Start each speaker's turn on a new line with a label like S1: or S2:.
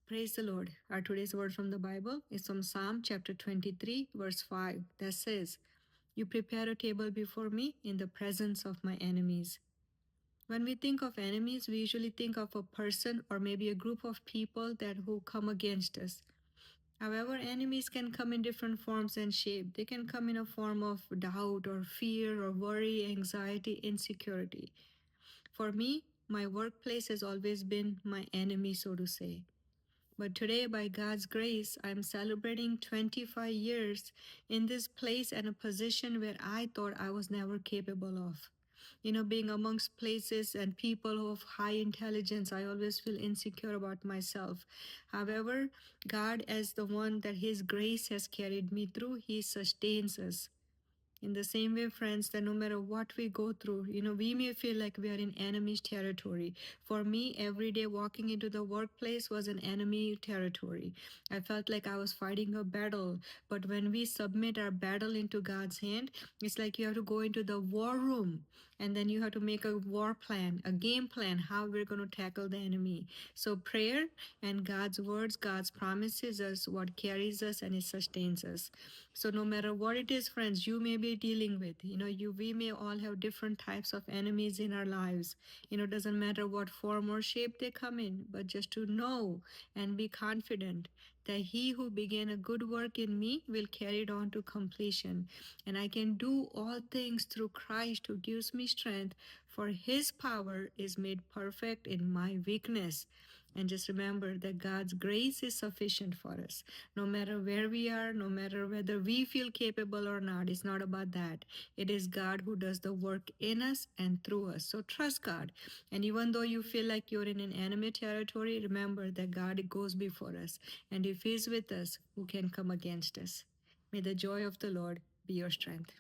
S1: Praise the Lord. Our today's word from the Bible is from Psalm chapter 23, verse 5, that says, You prepare a table before me in the presence of my enemies. When we think of enemies, we usually think of a person or maybe a group of people that who come against us. However, enemies can come in different forms and shape. They can come in a form of doubt or fear or worry, anxiety, insecurity. For me, my workplace has always been my enemy, so to say. But today, by God's grace, I'm celebrating 25 years in this place and a position where I thought I was never capable of. Being amongst places and people of high intelligence, I always feel insecure about myself. However, God, as the one that His grace has carried me through, He sustains us. In the same way, friends, that no matter what we go through, we may feel like we are in enemy's territory. For me, every day walking into the workplace was an enemy territory. I felt like I was fighting a battle. But when we submit our battle into God's hand, it's like you have to go into the war room and then you have to make a war plan, a game plan, how we're going to tackle the enemy. So prayer and God's words, God's promises us what carries us and it sustains us. So no matter what it is, friends, you may be dealing with, we may all have different types of enemies in our lives. It doesn't matter what form or shape they come in, but just to know and be confident that He who began a good work in me will carry it on to completion. And I can do all things through Christ who gives me strength, for His power is made perfect in my weakness. And just remember that God's grace is sufficient for us. No matter where we are, no matter whether we feel capable or not, it's not about that. It is God who does the work in us and through us. So trust God. And even though you feel like you're in an enemy territory, remember that God goes before us. And if He's with us, who can come against us? May the joy of the Lord be your strength.